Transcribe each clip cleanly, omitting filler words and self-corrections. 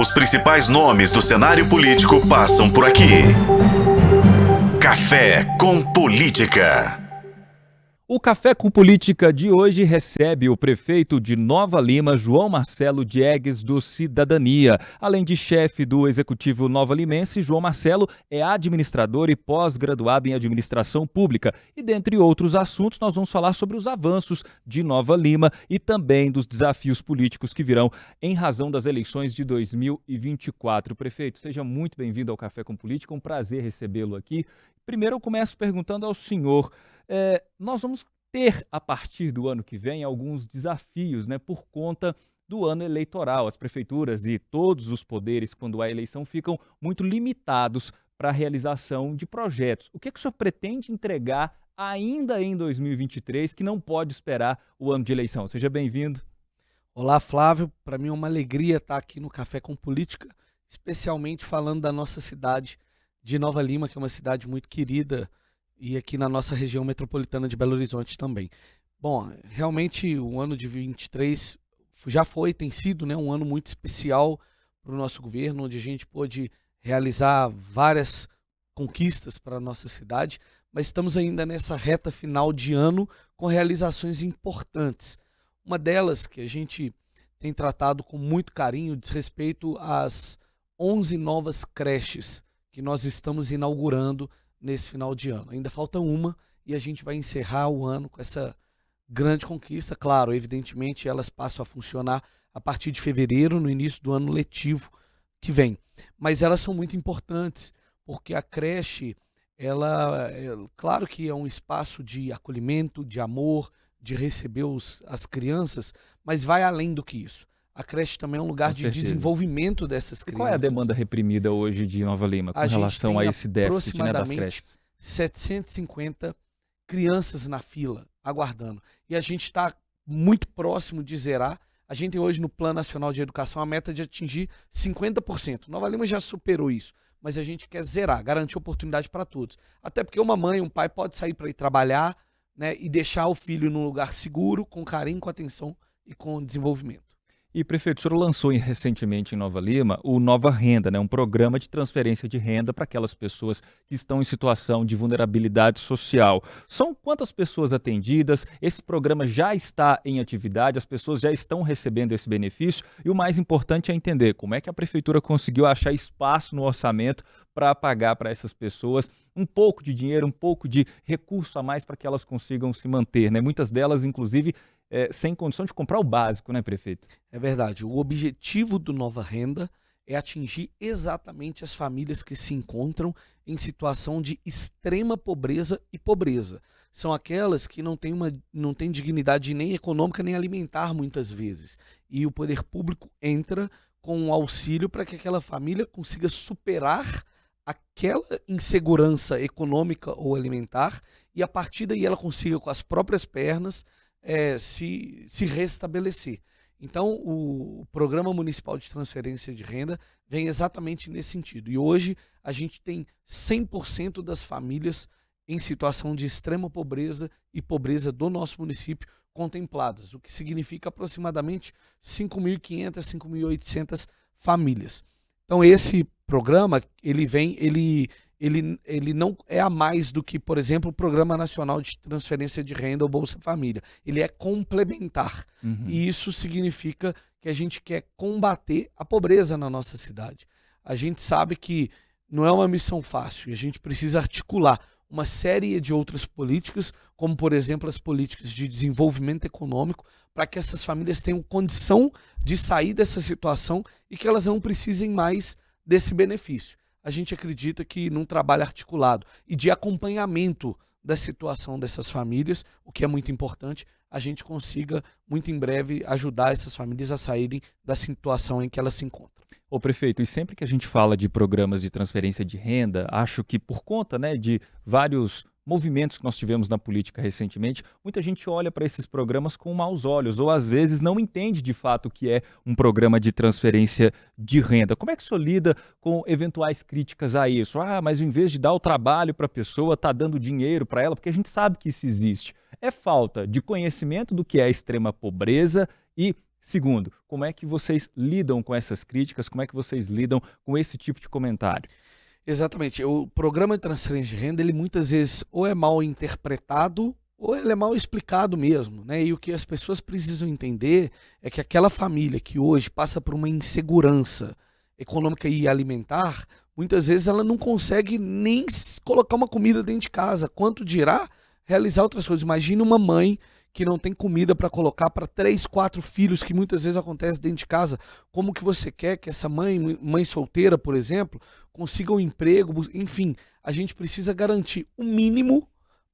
Os principais nomes do cenário político passam por aqui. Café com Política. O Café com Política de hoje recebe o prefeito de Nova Lima, João Marcelo Diegues, do Cidadania. Além de chefe do Executivo Nova Limense, João Marcelo é administrador e pós-graduado em administração pública. E dentre outros assuntos, nós vamos falar sobre os avanços de Nova Lima e também dos desafios políticos que virão em razão das eleições de 2024. Prefeito, seja muito bem-vindo ao Café com Política, um prazer recebê-lo aqui. Primeiro eu começo perguntando ao senhor, nós vamos ter, a partir do ano que vem, alguns desafios, por conta do ano eleitoral. As prefeituras e todos os poderes, quando há eleição, ficam muito limitados para a realização de projetos. O que o senhor pretende entregar ainda em 2023, que não pode esperar o ano de eleição? Seja bem-vindo. Olá, Flávio. Para mim é uma alegria estar aqui no Café com Política, especialmente falando da nossa cidade de Nova Lima, que é uma cidade muito querida, e aqui na nossa região metropolitana de Belo Horizonte também. Bom, realmente o ano de 2023 tem sido um ano muito especial para o nosso governo, onde a gente pôde realizar várias conquistas para a nossa cidade, mas estamos ainda nessa reta final de ano com realizações importantes. Uma delas que a gente tem tratado com muito carinho diz respeito às 11 novas creches que nós estamos inaugurando nesse final de ano. Ainda falta uma e a gente vai encerrar o ano com essa grande conquista. Claro, evidentemente elas passam a funcionar a partir de fevereiro, no início do ano letivo que vem. Mas elas são muito importantes, porque a creche, claro que é um espaço de acolhimento, de amor, de receber as crianças, mas vai além do que isso. A creche também é um lugar de desenvolvimento dessas crianças. Qual é a demanda reprimida hoje de Nova Lima com relação a esse déficit das creches? 750 crianças na fila, aguardando. E a gente está muito próximo de zerar. A gente tem hoje no Plano Nacional de Educação a meta de atingir 50%. Nova Lima já superou isso, mas a gente quer zerar, garantir oportunidade para todos. Até porque uma mãe, um pai pode sair para ir trabalhar, e deixar o filho num lugar seguro, com carinho, com atenção e com desenvolvimento. E, prefeito, o senhor lançou recentemente em Nova Lima o Nova Renda, um programa de transferência de renda para aquelas pessoas que estão em situação de vulnerabilidade social. São quantas pessoas atendidas? Esse programa já está em atividade, as pessoas já estão recebendo esse benefício e o mais importante é entender como é que a prefeitura conseguiu achar espaço no orçamento para pagar para essas pessoas um pouco de dinheiro, um pouco de recurso a mais para que elas consigam se manter. Muitas delas, inclusive, sem condição de comprar o básico, prefeito? É verdade. O objetivo do Nova Renda é atingir exatamente as famílias que se encontram em situação de extrema pobreza e pobreza. São aquelas que não têm dignidade nem econômica nem alimentar muitas vezes. E o poder público entra com um auxílio para que aquela família consiga superar aquela insegurança econômica ou alimentar e a partir daí ela consiga com as próprias pernas se restabelecer. Então, o Programa Municipal de Transferência de Renda vem exatamente nesse sentido. E hoje a gente tem 100% das famílias em situação de extrema pobreza e pobreza do nosso município contempladas, o que significa aproximadamente 5.500, 5.800 famílias. Então, esse programa, ele não é a mais do que, por exemplo, o Programa Nacional de Transferência de Renda ou Bolsa Família. Ele é complementar. E isso significa que a gente quer combater a pobreza na nossa cidade. A gente sabe que não é uma missão fácil e a gente precisa articular uma série de outras políticas, como, por exemplo, as políticas de desenvolvimento econômico, para que essas famílias tenham condição de sair dessa situação e que elas não precisem mais desse benefício. A gente acredita que num trabalho articulado e de acompanhamento da situação dessas famílias, o que é muito importante, a gente consiga muito em breve ajudar essas famílias a saírem da situação em que elas se encontram. Ô prefeito, e sempre que a gente fala de programas de transferência de renda, acho que por conta de vários movimentos que nós tivemos na política recentemente, muita gente olha para esses programas com maus olhos ou às vezes não entende de fato o que é um programa de transferência de renda. Como é que o senhor lida com eventuais críticas a isso? Mas em vez de dar o trabalho para a pessoa, está dando dinheiro para ela, porque a gente sabe que isso existe. É falta de conhecimento do que é a extrema pobreza e Segundo, como é que vocês lidam com essas críticas? Como é que vocês lidam com esse tipo de comentário? Exatamente. O programa de transferência de renda, ele muitas vezes ou é mal interpretado ou ele é mal explicado mesmo, né? E o que as pessoas precisam entender é que aquela família que hoje passa por uma insegurança econômica e alimentar, muitas vezes ela não consegue nem colocar uma comida dentro de casa, quanto dirá realizar outras coisas. Imagina uma mãe que não tem comida para colocar para 3, 4 filhos, que muitas vezes acontece dentro de casa. Como que você quer que essa mãe solteira, por exemplo, consiga um emprego? Enfim, a gente precisa garantir o mínimo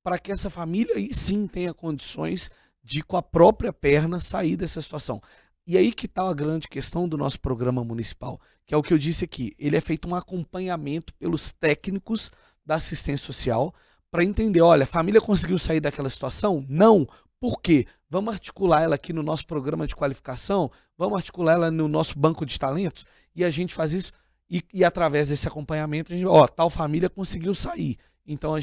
para que essa família aí sim tenha condições de, com a própria perna, sair dessa situação. E aí que está a grande questão do nosso programa municipal, que é o que eu disse aqui. Ele é feito um acompanhamento pelos técnicos da assistência social para entender, olha, a família conseguiu sair daquela situação? Não. Por quê? Vamos articular ela aqui no nosso programa de qualificação, vamos articular ela no nosso banco de talentos, e a gente faz isso, e através desse acompanhamento, a gente, tal família conseguiu sair. Então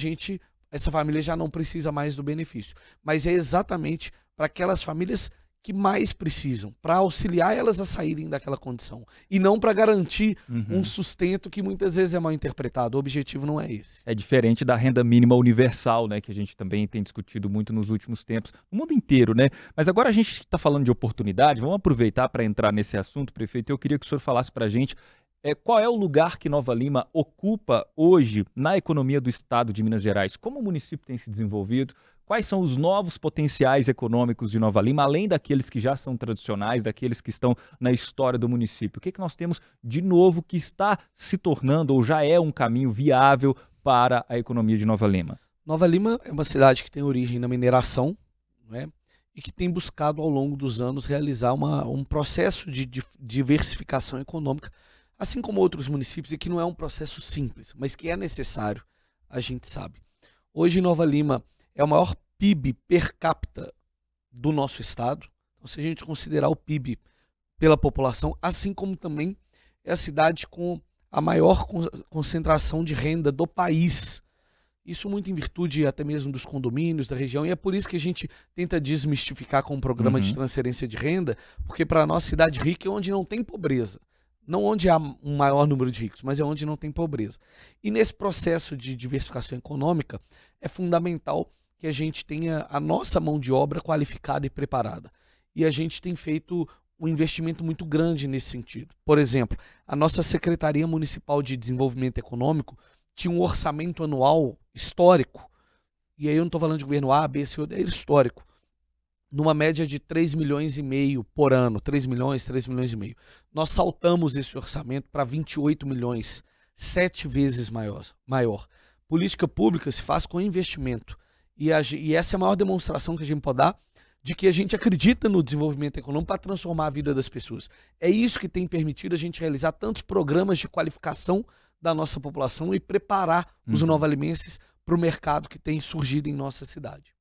essa família já não precisa mais do benefício. Mas é exatamente para aquelas famílias que mais precisam, para auxiliar elas a saírem daquela condição. E não para garantir um sustento que muitas vezes é mal interpretado. O objetivo não é esse. É diferente da renda mínima universal, né, que a gente também tem discutido muito nos últimos tempos, no mundo inteiro, né? Mas agora a gente está falando de oportunidade, vamos aproveitar para entrar nesse assunto, prefeito. Eu queria que o senhor falasse para a gente qual é o lugar que Nova Lima ocupa hoje na economia do estado de Minas Gerais? Como o município tem se desenvolvido? Quais são os novos potenciais econômicos de Nova Lima, além daqueles que já são tradicionais, daqueles que estão na história do município? O que nós temos de novo que está se tornando ou já é um caminho viável para a economia de Nova Lima? Nova Lima é uma cidade que tem origem na mineração, né, e que tem buscado ao longo dos anos realizar um processo de diversificação econômica, assim como outros municípios, e que não é um processo simples, mas que é necessário, a gente sabe. Hoje Nova Lima é o maior PIB per capita do nosso estado. Então, se a gente considerar o PIB pela população, assim como também é a cidade com a maior concentração de renda do país. Isso muito em virtude até mesmo dos condomínios da região, e é por isso que a gente tenta desmistificar com o programa de transferência de renda, porque para a nossa cidade rica é onde não tem pobreza. Não onde há um maior número de ricos, mas é onde não tem pobreza. E nesse processo de diversificação econômica, é fundamental que a gente tenha a nossa mão de obra qualificada e preparada. E a gente tem feito um investimento muito grande nesse sentido. Por exemplo, a nossa Secretaria Municipal de Desenvolvimento Econômico tinha um orçamento anual histórico, e aí eu não estou falando de governo A, B, C, é histórico, numa média de 3,5 milhões por ano, 3 milhões e meio. Nós saltamos esse orçamento para 28 milhões, 7 vezes maior. Política pública se faz com investimento. E essa é a maior demonstração que a gente pode dar de que a gente acredita no desenvolvimento econômico para transformar a vida das pessoas. É isso que tem permitido a gente realizar tantos programas de qualificação da nossa população e preparar os novalimenses para o mercado que tem surgido em nossa cidade.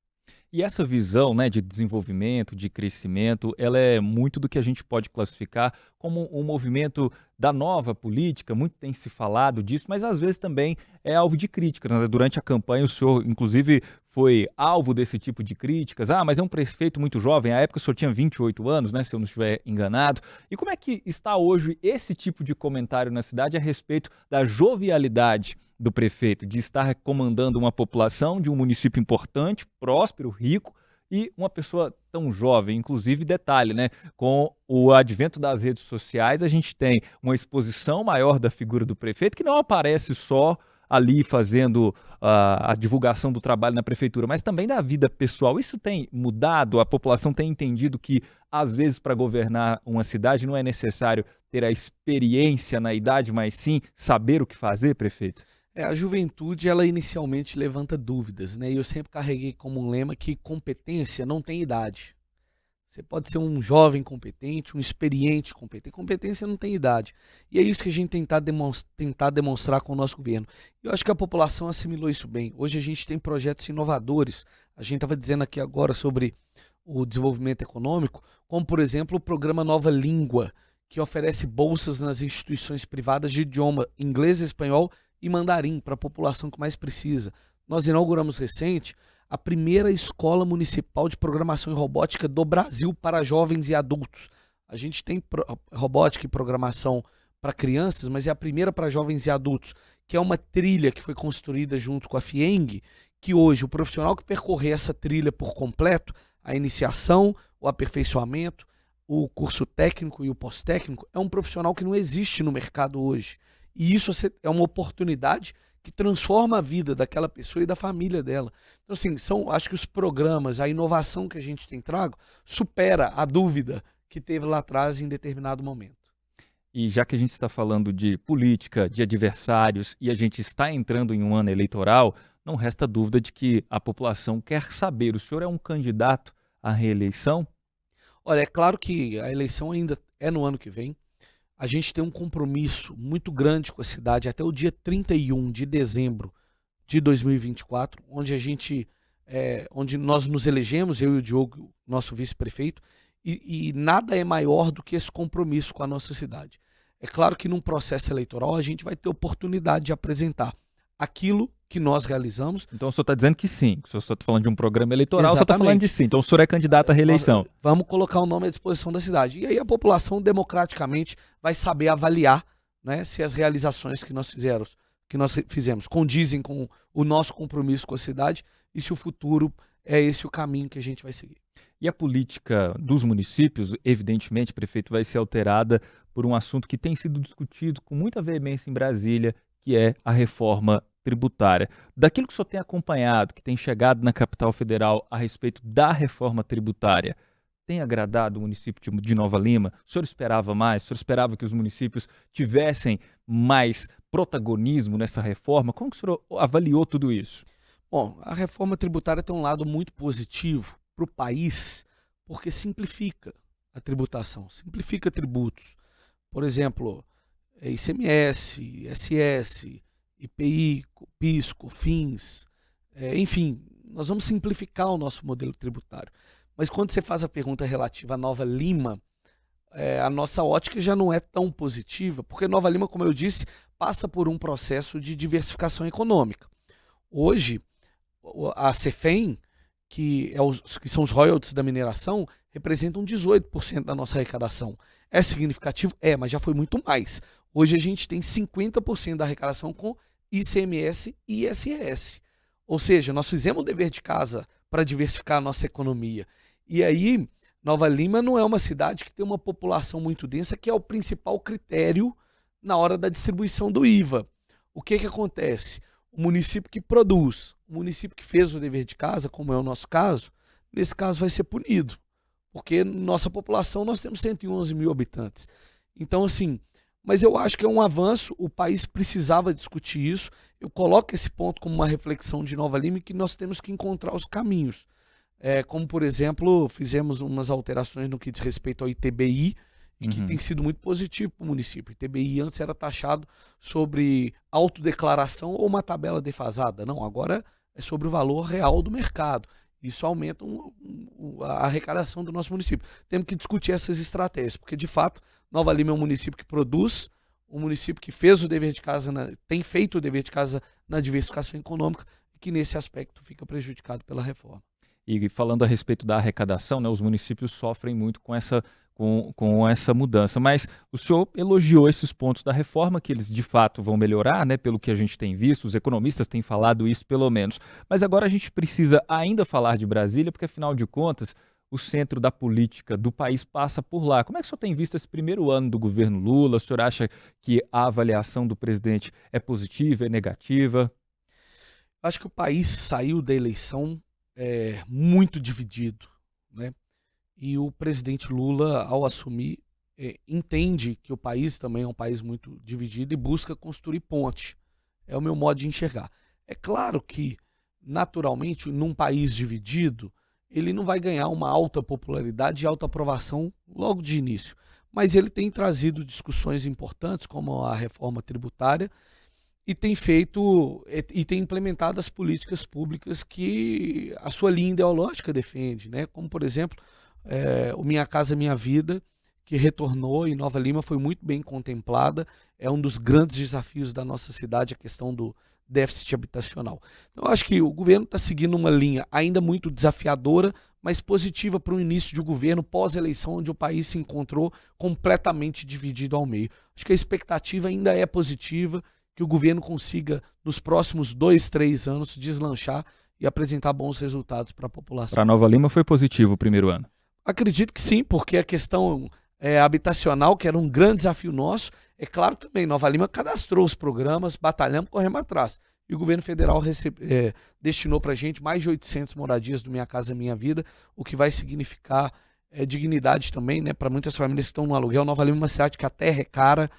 E essa visão, né, de desenvolvimento, de crescimento, ela é muito do que a gente pode classificar como um movimento da nova política. Muito tem se falado disso, mas às vezes também é alvo de críticas, né? Durante a campanha o senhor, inclusive, foi alvo desse tipo de críticas. Mas é um prefeito muito jovem, à época o senhor tinha 28 anos, né, se eu não estiver enganado. E como é que está hoje esse tipo de comentário na cidade a respeito da jovialidade do prefeito, de estar comandando uma população de um município importante, próspero, rico, e uma pessoa tão jovem? Inclusive, detalhe, né? Com o advento das redes sociais, a gente tem uma exposição maior da figura do prefeito, que não aparece só ali fazendo a divulgação do trabalho na prefeitura, mas também da vida pessoal. Isso tem mudado? A população tem entendido que, às vezes, para governar uma cidade não é necessário ter a experiência na idade, mas sim saber o que fazer, prefeito? A juventude, ela inicialmente levanta dúvidas, né? E eu sempre carreguei como um lema que competência não tem idade. Você pode ser um jovem competente, um experiente competente. Competência não tem idade. E é isso que a gente tentar demonstrar com o nosso governo. Eu acho que a população assimilou isso bem. Hoje a gente tem projetos inovadores. A gente estava dizendo aqui agora sobre o desenvolvimento econômico, como, por exemplo, o programa Nova Língua, que oferece bolsas nas instituições privadas de idioma inglês, espanhol e mandarim para a população que mais precisa. Nós inauguramos recente a primeira escola municipal de programação e robótica do Brasil para jovens e adultos. A gente tem robótica e programação para crianças, mas é a primeira para jovens e adultos, que é uma trilha que foi construída junto com a FIENG, que hoje o profissional que percorrer essa trilha por completo, a iniciação, o aperfeiçoamento, o curso técnico e o pós-técnico, é um profissional que não existe no mercado hoje. E isso é uma oportunidade que transforma a vida daquela pessoa e da família dela. Então, assim, acho que os programas, a inovação que a gente tem trago, supera a dúvida que teve lá atrás em determinado momento. E já que a gente está falando de política, de adversários, e a gente está entrando em um ano eleitoral, não resta dúvida de que a população quer saber: o senhor é um candidato à reeleição? Olha, é claro que a eleição ainda é no ano que vem. A gente tem um compromisso muito grande com a cidade até o dia 31 de dezembro de 2024, onde nós nos elegemos, eu e o Diogo, nosso vice-prefeito, e nada é maior do que esse compromisso com a nossa cidade. É claro que num processo eleitoral a gente vai ter oportunidade de apresentar aquilo que nós realizamos. Então o senhor está dizendo que sim, o senhor está falando de um programa eleitoral, o senhor está Exatamente. falando de sim, então o senhor é candidato à reeleição. Vamos colocar o nome à disposição da cidade. E aí a população democraticamente vai saber avaliar, né, se as realizações que nós fizemos condizem com o nosso compromisso com a cidade e se o futuro é esse o caminho que a gente vai seguir. E a política dos municípios, evidentemente, prefeito, vai ser alterada por um assunto que tem sido discutido com muita veemência em Brasília, que é a reforma tributária. Daquilo que o senhor tem acompanhado, que tem chegado na capital federal a respeito da reforma tributária, tem agradado o município de Nova Lima? O senhor esperava mais? O senhor esperava que os municípios tivessem mais protagonismo nessa reforma? Como que o senhor avaliou tudo isso? Bom, a reforma tributária tem um lado muito positivo para o país, porque simplifica a tributação, simplifica tributos. Por exemplo, ICMS, ISS, IPI, PIS, COFINS, enfim, nós vamos simplificar o nosso modelo tributário. Mas quando você faz a pergunta relativa a Nova Lima, a nossa ótica já não é tão positiva, porque Nova Lima, como eu disse, passa por um processo de diversificação econômica. Hoje, a CEFEM, que são os royalties da mineração, representam 18% da nossa arrecadação. É significativo? É, mas já foi muito mais. Hoje a gente tem 50% da arrecadação com ICMS e ISS. Ou seja, nós fizemos o dever de casa para diversificar a nossa economia. E aí, Nova Lima não é uma cidade que tem uma população muito densa, que é o principal critério na hora da distribuição do IVA. O que acontece? O município que produz, o município que fez o dever de casa, como é o nosso caso, nesse caso vai ser punido, porque nossa população, nós temos 111 mil habitantes. Então, assim, mas eu acho que é um avanço, o país precisava discutir isso. Eu coloco esse ponto como uma reflexão de Nova Lima, que nós temos que encontrar os caminhos. Como, por exemplo, fizemos umas alterações no que diz respeito ao ITBI, e que tem sido muito positivo para o município. O ITBI antes era taxado sobre autodeclaração ou uma tabela defasada. Não, agora é sobre o valor real do mercado. Isso aumenta a arrecadação do nosso município. Temos que discutir essas estratégias, porque de fato Nova Lima é um município que produz, um município que fez o dever de casa, tem feito o dever de casa na diversificação econômica, e que nesse aspecto fica prejudicado pela reforma. E falando a respeito da arrecadação, né, os municípios sofrem muito com essa mudança, mas o senhor elogiou esses pontos da reforma, que eles de fato vão melhorar, né, pelo que a gente tem visto, os economistas têm falado isso pelo menos. Mas agora a gente precisa ainda falar de Brasília, porque afinal de contas, o centro da política do país passa por lá. Como é que o senhor tem visto esse primeiro ano do governo Lula? O senhor acha que a avaliação do presidente é positiva, é negativa? Acho que o país saiu da eleição muito dividido, né? E o presidente Lula, ao assumir, entende que o país também é um país muito dividido e busca construir ponte. É o meu modo de enxergar. É claro que, naturalmente, num país dividido, ele não vai ganhar uma alta popularidade e alta aprovação logo de início. Mas ele tem trazido discussões importantes, como a reforma tributária, e tem implementado as políticas públicas que a sua linha ideológica defende, né? Como, por exemplo, o Minha Casa Minha Vida, que retornou em Nova Lima, foi muito bem contemplada. É um dos grandes desafios da nossa cidade, a questão déficit habitacional. Então, eu acho que o governo está seguindo uma linha ainda muito desafiadora, mas positiva para o início de um governo pós-eleição, onde o país se encontrou completamente dividido ao meio. Acho que a expectativa ainda é positiva, que o governo consiga, nos próximos 2, 3 anos, deslanchar e apresentar bons resultados para a população. Para Nova Lima foi positivo o primeiro ano? Acredito que sim, porque a questão habitacional, que era um grande desafio nosso, é claro também, Nova Lima cadastrou os programas, batalhamos, corremos atrás. E o governo federal destinou para a gente mais de 800 moradias do Minha Casa Minha Vida, o que vai significar dignidade também, né, para muitas famílias que estão no aluguel. Nova Lima é uma cidade que a terra é cara,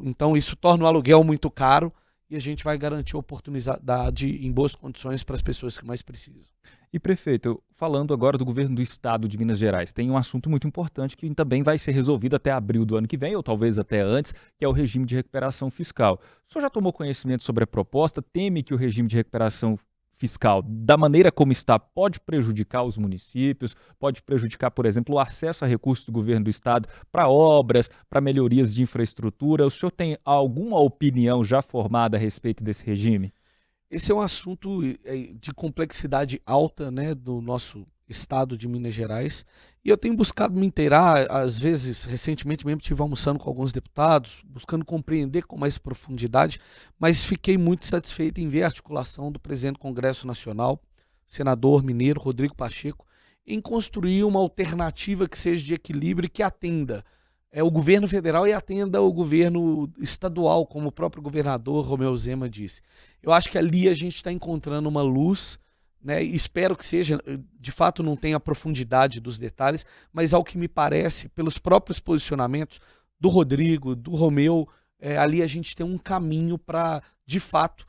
então isso torna o aluguel muito caro e a gente vai garantir oportunidade em boas condições para as pessoas que mais precisam. E prefeito, falando agora do governo do estado de Minas Gerais, tem um assunto muito importante que também vai ser resolvido até abril do ano que vem, ou talvez até antes, que é o regime de recuperação fiscal. O senhor já tomou conhecimento sobre a proposta? Teme que o regime de recuperação fiscal, da maneira como está, pode prejudicar os municípios, pode prejudicar, por exemplo, o acesso a recursos do governo do estado para obras, para melhorias de infraestrutura? O senhor tem alguma opinião já formada a respeito desse regime? Esse é um assunto de complexidade alta, né, do nosso estado de Minas Gerais, e eu tenho buscado me inteirar, às vezes, recentemente mesmo estive almoçando com alguns deputados, buscando compreender com mais profundidade, mas fiquei muito satisfeito em ver a articulação do presidente do Congresso Nacional, senador mineiro Rodrigo Pacheco, em construir uma alternativa que seja de equilíbrio e que atenda o governo federal e atenda o governo estadual, como o próprio governador Romeu Zema disse. Eu acho que ali a gente está encontrando uma luz, né? Espero que seja, de fato não tenha a profundidade dos detalhes, mas ao que me parece, pelos próprios posicionamentos do Rodrigo, do Romeu, ali a gente tem um caminho para, de fato,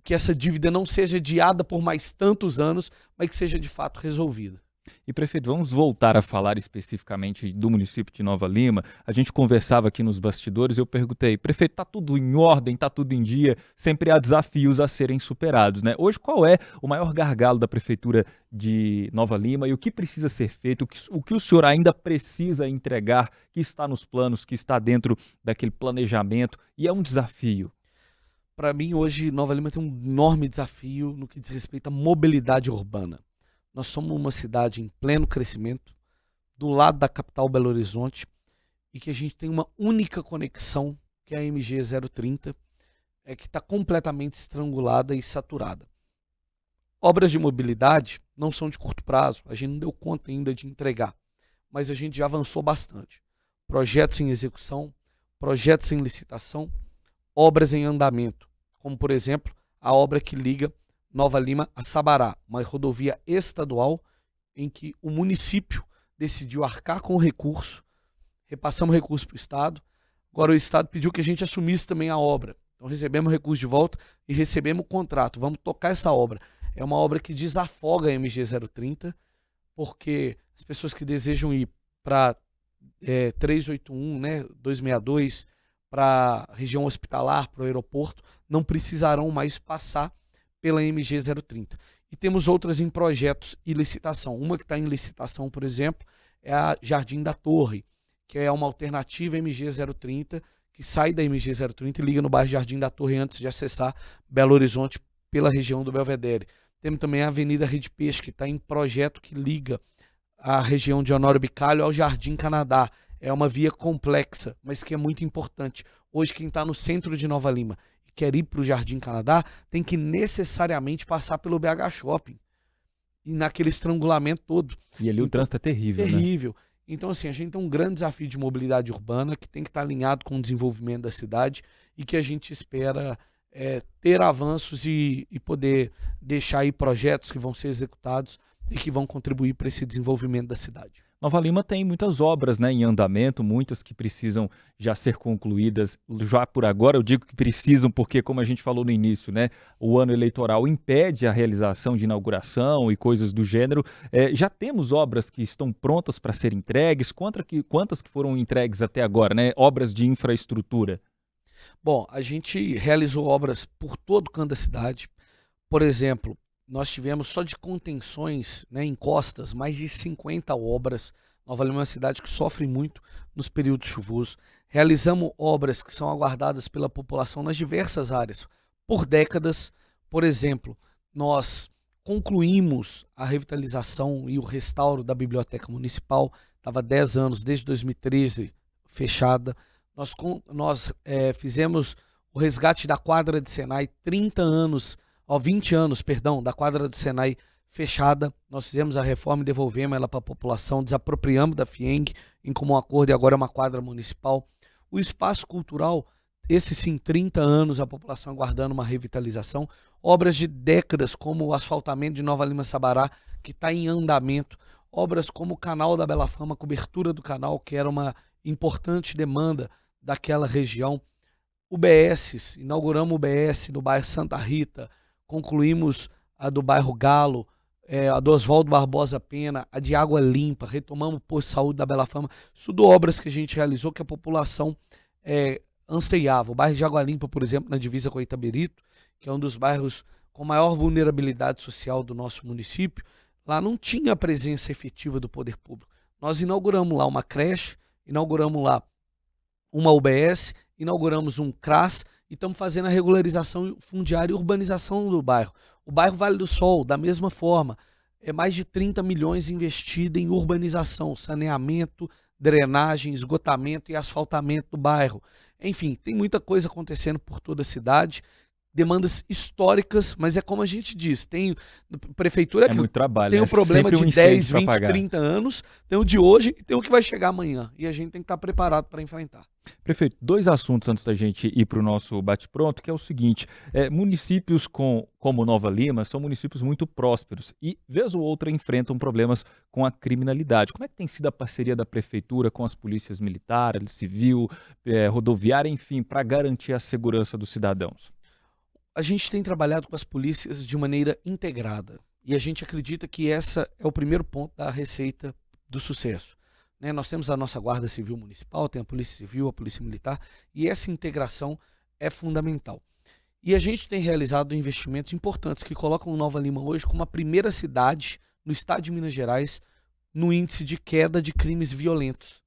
que essa dívida não seja adiada por mais tantos anos, mas que seja de fato resolvida. E, prefeito, vamos voltar a falar especificamente do município de Nova Lima. A gente conversava aqui nos bastidores e eu perguntei, prefeito, está tudo em ordem, está tudo em dia? Sempre há desafios a serem superados, né? Hoje, qual é o maior gargalo da prefeitura de Nova Lima e o que precisa ser feito, o que o senhor ainda precisa entregar, que está nos planos, que está dentro daquele planejamento e é um desafio? Para mim, hoje, Nova Lima tem um enorme desafio no que diz respeito à mobilidade urbana. Nós somos uma cidade em pleno crescimento, do lado da capital Belo Horizonte, e que a gente tem uma única conexão, que é a MG 030, que está completamente estrangulada e saturada. Obras de mobilidade não são de curto prazo, a gente não deu conta ainda de entregar, mas a gente já avançou bastante. Projetos em execução, projetos em licitação, obras em andamento, como por exemplo a obra que liga Nova Lima a Sabará, uma rodovia estadual em que o município decidiu arcar com o recurso, repassamos o recurso para o Estado, agora o Estado pediu que a gente assumisse também a obra. Então recebemos o recurso de volta e recebemos o contrato, vamos tocar essa obra. É uma obra que desafoga a MG 030, porque as pessoas que desejam ir para 381, né, 262, para a região hospitalar, para o aeroporto, não precisarão mais passar pela MG 030. E temos outras em projetos e licitação. Uma que está em licitação, por exemplo, é a Jardim da Torre, que é uma alternativa MG 030, que sai da MG 030 e liga no bairro Jardim da Torre antes de acessar Belo Horizonte pela região do Belvedere. Temos também a Avenida Rede Peixe, que está em projeto que liga a região de Honório Bicalho ao Jardim Canadá. É uma via complexa, mas que é muito importante. Hoje, quem está no centro de Nova Lima quer ir para o Jardim Canadá, tem que necessariamente passar pelo BH Shopping. E naquele estrangulamento todo. E ali então, o trânsito é terrível, terrível. Né? Então, assim, a gente tem um grande desafio de mobilidade urbana que tem que estar alinhado com o desenvolvimento da cidade e que a gente espera ter avanços e poder deixar aí projetos que vão ser executados e que vão contribuir para esse desenvolvimento da cidade. Nova Lima tem muitas obras, né, em andamento, muitas que precisam já ser concluídas já por agora. Eu digo que precisam porque, como a gente falou no início, né, o ano eleitoral impede a realização de inauguração e coisas do gênero. Já temos obras que estão prontas para serem entregues. Quantas que foram entregues até agora, né? Obras de infraestrutura. Bom, a gente realizou obras por todo o canto da cidade. Por exemplo, nós tivemos só de contenções, né, em costas, mais de 50 obras. Nova Lima é uma cidade que sofre muito nos períodos chuvosos. Realizamos obras que são aguardadas pela população nas diversas áreas. por décadas. Por exemplo, nós concluímos a revitalização e o restauro da Biblioteca Municipal, estava 10 anos, desde 2013, fechada. Nós fizemos o resgate da quadra de Senai, 20 anos, perdão, da quadra do Senai fechada. Nós fizemos a reforma e devolvemos ela para a população, desapropriamos da FIENG em comum acordo e agora é uma quadra municipal. O espaço cultural, esse sim, 30 anos, a população aguardando uma revitalização. Obras de décadas, como o asfaltamento de Nova Lima Sabará, que está em andamento. Obras como o Canal da Bela Fama, a cobertura do canal, que era uma importante demanda daquela região. UBSs, inauguramos o UBS no bairro Santa Rita, concluímos a do bairro Galo, a do Oswaldo Barbosa Pena, a de Água Limpa, retomamos o posto de saúde da Bela Fama. Isso tudo obras que a gente realizou que a população anseiava. O bairro de Água Limpa, por exemplo, na divisa com Itaberito, que é um dos bairros com maior vulnerabilidade social do nosso município, lá não tinha a presença efetiva do poder público. Nós inauguramos lá uma creche, inauguramos lá uma UBS, inauguramos um CRAS e estamos fazendo a regularização fundiária e urbanização do bairro. O bairro Vale do Sol, da mesma forma, mais de 30 milhões investidos em urbanização, saneamento, drenagem, esgotamento e asfaltamento do bairro. Enfim, tem muita coisa acontecendo por toda a cidade, demandas históricas, mas é como a gente diz, tem prefeitura É muito trabalho, tem né? um problema Sempre de um incêndio 10, pra 20, pagar. 30 anos, tem o de hoje e tem o que vai chegar amanhã. E a gente tem que estar preparado para enfrentar. Prefeito, 2 assuntos antes da gente ir para o nosso bate-pronto, que é o seguinte, municípios como Nova Lima são municípios muito prósperos e, vez ou outra, enfrentam problemas com a criminalidade. Como é que tem sido a parceria da prefeitura com as polícias militares, civil, rodoviária, enfim, para garantir a segurança dos cidadãos? A gente tem trabalhado com as polícias de maneira integrada e a gente acredita que essa é o primeiro ponto da receita do sucesso. Nós temos a nossa Guarda Civil Municipal, tem a Polícia Civil, a Polícia Militar e essa integração é fundamental. E a gente tem realizado investimentos importantes que colocam Nova Lima hoje como a primeira cidade no estado de Minas Gerais no índice de queda de crimes violentos.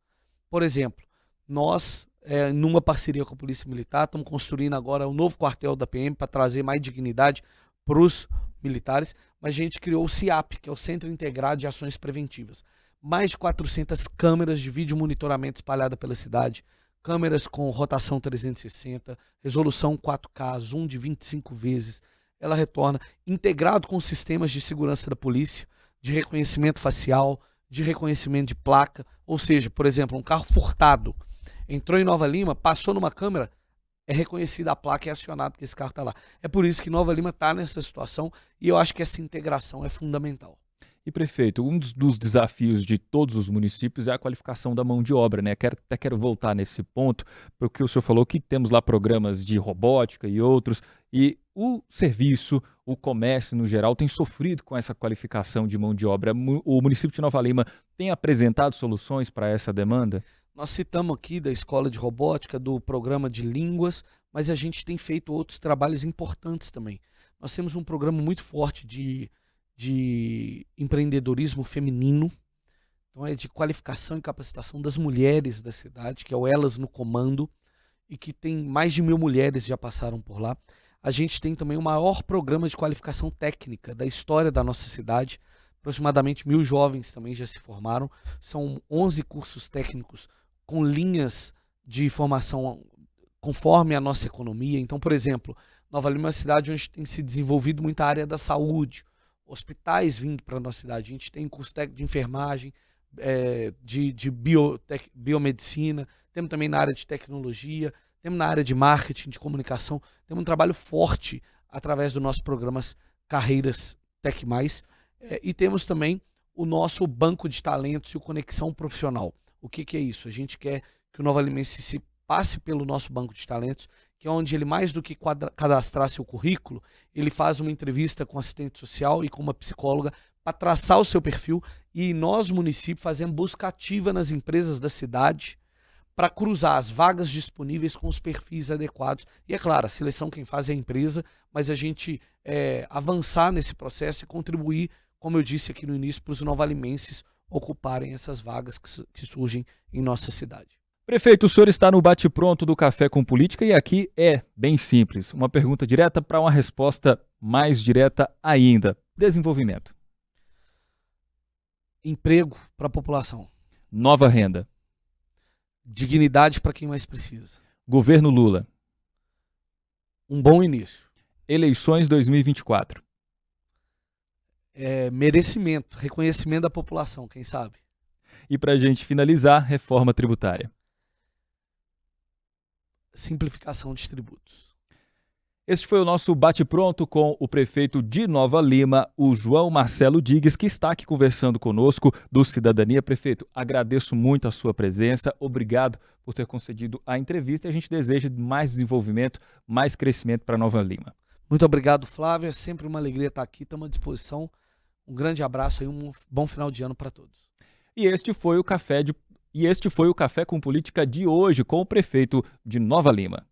Por exemplo, nós numa parceria com a Polícia Militar, estamos construindo agora um novo quartel da PM para trazer mais dignidade para os militares, mas a gente criou o CIAP, que é o Centro Integrado de Ações Preventivas. Mais de 400 câmeras de vídeo monitoramento espalhadas pela cidade, câmeras com rotação 360, resolução 4K, zoom de 25 vezes, ela retorna, integrado com sistemas de segurança da polícia, de reconhecimento facial, de reconhecimento de placa, ou seja, por exemplo, um carro furtado, entrou em Nova Lima, passou numa câmera, é reconhecida a placa e é acionado que esse carro está lá. É por isso que Nova Lima está nessa situação e eu acho que essa integração é fundamental. E, prefeito, um dos desafios de todos os municípios é a qualificação da mão de obra, né? Até quero voltar nesse ponto, porque o senhor falou que temos lá programas de robótica e outros, e o serviço, o comércio no geral, tem sofrido com essa qualificação de mão de obra. O município de Nova Lima tem apresentado soluções para essa demanda? Nós citamos aqui da escola de robótica, do programa de línguas, mas a gente tem feito outros trabalhos importantes também. Nós temos um programa muito forte de empreendedorismo feminino, então é de qualificação e capacitação das mulheres da cidade, que é o Elas no Comando, e que tem mais de 1.000 mulheres já passaram por lá. A gente tem também o maior programa de qualificação técnica da história da nossa cidade, aproximadamente 1.000 jovens também já se formaram, são 11 cursos técnicos com linhas de formação conforme a nossa economia. Então, por exemplo, Nova Lima é uma cidade onde tem se desenvolvido muita área da saúde, hospitais vindo para a nossa cidade. A gente tem curso técnico de enfermagem, de biomedicina, temos também na área de tecnologia, temos na área de marketing, de comunicação, temos um trabalho forte através dos nossos programas Carreiras Tec Mais, e temos também o nosso banco de talentos e o Conexão Profissional. O que é isso? A gente quer que o Nova Limense se passe pelo nosso banco de talentos, que é onde ele, mais do que cadastrar seu currículo, ele faz uma entrevista com assistente social e com uma psicóloga para traçar o seu perfil, e nós, município, fazemos busca ativa nas empresas da cidade para cruzar as vagas disponíveis com os perfis adequados. E é claro, a seleção quem faz é a empresa, mas a gente avançar nesse processo e contribuir, como eu disse aqui no início, para os novalimenses ocuparem essas vagas que surgem em nossa cidade. Prefeito, o senhor está no bate-pronto do Café com Política e aqui é bem simples. Uma pergunta direta para uma resposta mais direta ainda. Desenvolvimento. Emprego para a população. Nova renda. Dignidade para quem mais precisa. Governo Lula. Um bom início. Eleições 2024. Merecimento, reconhecimento da população, quem sabe. E para a gente finalizar, reforma tributária. Simplificação de tributos. Este foi o nosso bate-pronto com o prefeito de Nova Lima, o João Marcelo Digues, que está aqui conversando conosco do Cidadania. Prefeito, agradeço muito a sua presença, obrigado por ter concedido a entrevista e a gente deseja mais desenvolvimento, mais crescimento para Nova Lima. Muito obrigado, Flávio, é sempre uma alegria estar aqui, estamos à disposição. Um grande abraço e um bom final de ano para todos. E este foi o Café com Política de hoje com o prefeito de Nova Lima.